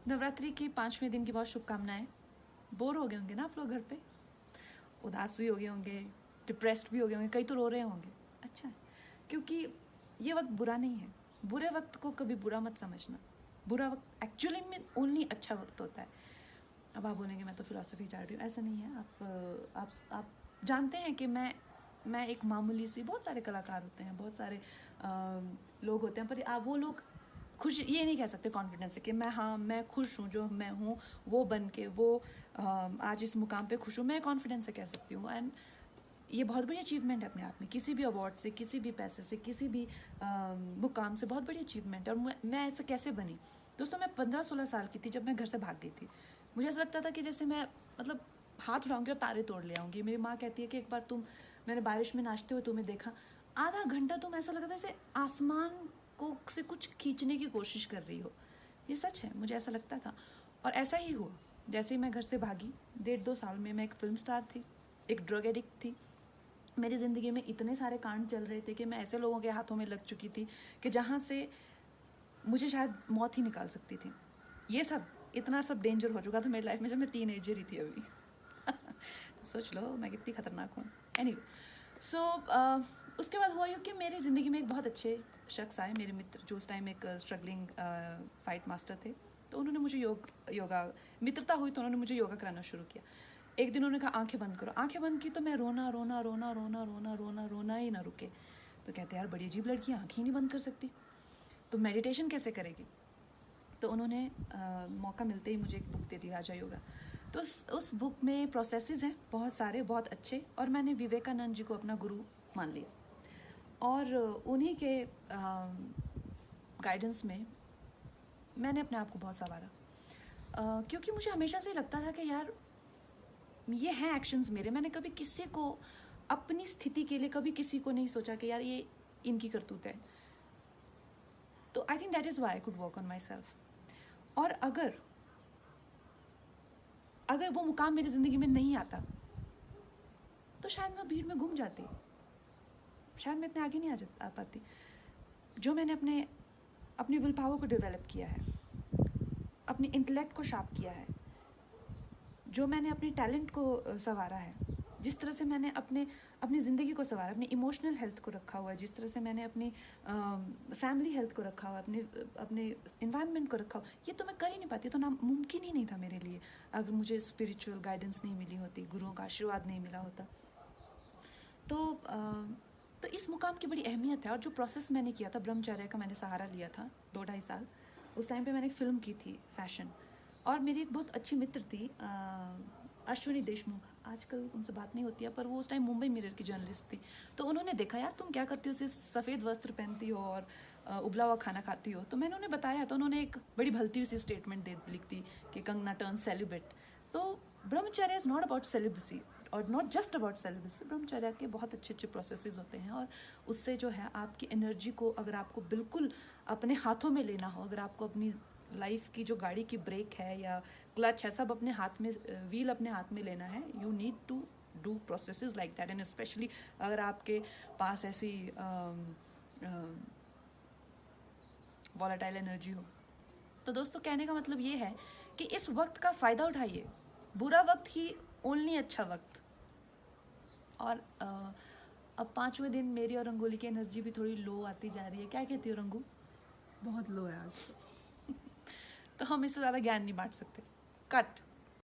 नवरात्रि की 5वें दिन की बहुत शुभकामनाएं। बोर हो गए होंगे ना आप लोग घर पे, उदास भी हो गए होंगे, डिप्रेस्ड भी हो गए होंगे, कई तो रो रहे होंगे। अच्छा है, क्योंकि ये वक्त बुरा नहीं है। बुरे वक्त को कभी बुरा मत समझना। बुरा वक्त एक्चुअली में ओनली अच्छा वक्त होता है। अब आप बोलेंगे मैं तो फिलॉसफी चाह रही हूँ, ऐसा नहीं है। आप जानते हैं कि मैं एक मामूली सी, बहुत सारे कलाकार होते हैं, बहुत सारे लोग होते हैं, पर आप वो लोग खुश ये नहीं कह सकते कॉन्फिडेंस से कि मैं खुश हूँ, जो मैं हूँ वो बन के, वो आज इस मुकाम पे खुश हूँ, मैं कॉन्फिडेंस से कह सकती हूँ। एंड ये बहुत बड़ी अचीवमेंट है अपने आप में, किसी भी अवार्ड से, किसी भी पैसे से, किसी भी मुकाम से बहुत बड़ी अचीवमेंट है। और मैं ऐसा कैसे बनी दोस्तों? मैं 15-16 साल की थी जब मैं घर से भाग गई थी। मुझे ऐसा लगता था कि जैसे मैं मतलब हाथ उठाऊंगी और तारे तोड़ ले आऊंगी। मेरी माँ कहती है कि एक बार मैंने बारिश में नाचते हुए तुम्हें देखा, आधा घंटा तुम ऐसा लगा था जैसे आसमान को से कुछ खींचने की कोशिश कर रही हो। ये सच है, मुझे ऐसा लगता था। और ऐसा ही हुआ। जैसे ही मैं घर से भागी, 1.5-2 साल में मैं एक फिल्म स्टार थी, एक ड्रग एडिक्ट थी। मेरी ज़िंदगी में इतने सारे कांड चल रहे थे कि मैं ऐसे लोगों के हाथों में लग चुकी थी कि जहाँ से मुझे शायद मौत ही निकाल सकती थी। ये सब इतना सब डेंजर हो चुका था मेरी लाइफ में जब मैं टीनेजर ही थी अभी। तो सोच लो मैं कितनी खतरनाक हूँ। एनीवे, सो उसके बाद हुआ यूँ कि मेरी ज़िंदगी में एक बहुत अच्छे शख्स आए, मेरे मित्र, जो उस टाइम एक स्ट्रगलिंग फाइट मास्टर थे। तो उन्होंने मुझे योगा मित्रता हुई तो उन्होंने मुझे योगा कराना शुरू किया। एक दिन उन्होंने कहा आंखें बंद करो। आंखें बंद की तो मैं रोना रोना रोना रोना रोना रोना रोना ही ना रुके। तो कहते यार बड़ी अजीब लड़की, आंखें ही नहीं बंद कर सकती, तो मेडिटेशन कैसे करेगी? तो उन्होंने मौका मिलते ही मुझे एक बुक दे दी, राजा योगा। तो उस बुक में प्रोसेसेस हैं बहुत सारे, बहुत अच्छे, और मैंने विवेकानंद जी को अपना गुरु मान लिया। और उन्हीं के गाइडेंस में मैंने अपने आप को बहुत संवारा, क्योंकि मुझे हमेशा से लगता था कि यार ये हैं एक्शंस मेरे। मैंने कभी किसी को अपनी स्थिति के लिए कभी किसी को नहीं सोचा कि यार ये इनकी करतूत है। तो I think that is why I could work on my self. और अगर वो मुकाम मेरी ज़िंदगी में नहीं आता तो शायद मैं भीड़ में घूम जाती, शायद मैं इतने आगे नहीं आ पाती। जो मैंने अपनी विल पावर को डेवलप किया है, अपनी इंटेलेक्ट को शार्प किया है, जो मैंने अपने टैलेंट को संवारा है, जिस तरह से मैंने अपनी ज़िंदगी को संवारा, अपनी इमोशनल हेल्थ को रखा हुआ है, जिस तरह से मैंने अपनी फैमिली हेल्थ को रखा हुआ, अपने इन्वायरमेंट को रखा हुआ, ये तो मैं कर ही नहीं पाती। तो ना मुमकिन ही नहीं था मेरे लिए अगर मुझे स्पिरिचुअल गाइडेंस नहीं मिली होती, गुरुओं का आशीर्वाद नहीं मिला होता। तो इस मुकाम की बड़ी अहमियत है। और जो प्रोसेस मैंने किया था, ब्रह्मचर्य का मैंने सहारा लिया था 2-2.5 साल। उस टाइम पे मैंने एक फ़िल्म की थी फैशन, और मेरी एक बहुत अच्छी मित्र थी अश्विनी देशमुख, आजकल उनसे बात नहीं होती है, पर वो उस टाइम मुंबई मिरर की जर्नलिस्ट थी। तो उन्होंने देखा यार तुम क्या करती हो, सिर्फ सफ़ेद वस्त्र पहनती हो और उबला हुआ खाना खाती हो। तो मैंने उन्हें बताया, तो उन्होंने एक बड़ी भलती हुई सी स्टेटमेंट लिख दी कि कंगना टर्न सेलिब्रेट। तो ब्रह्मचर्य इज़ नॉट अबाउट सेलिब्रेसी और नॉट जस्ट अबाउट सेलिब्रेसी। ब्रह्मचर्य के बहुत अच्छे अच्छे प्रोसेसेस होते हैं, और उससे जो है आपकी एनर्जी को, अगर आपको बिल्कुल अपने हाथों में लेना हो, अगर आपको अपनी लाइफ की जो गाड़ी की ब्रेक है या क्लच है, सब अपने हाथ में, व्हील अपने हाथ में लेना है, you need to do processes like that. And specially अगर आपके पास ऐसी वॉलेटाइल एनर्जी हो। तो दोस्तों कहने का मतलब ये है कि इस वक्त का फ़ायदा उठाइए। बुरा वक्त ही ओनली अच्छा वक्त। और अब 5वें दिन मेरी और रंगोली की एनर्जी भी थोड़ी लो आती जा रही है। क्या कहती हो रंगू? बहुत लो है आज। तो हम इससे ज़्यादा ज्ञान नहीं बांट सकते। कट।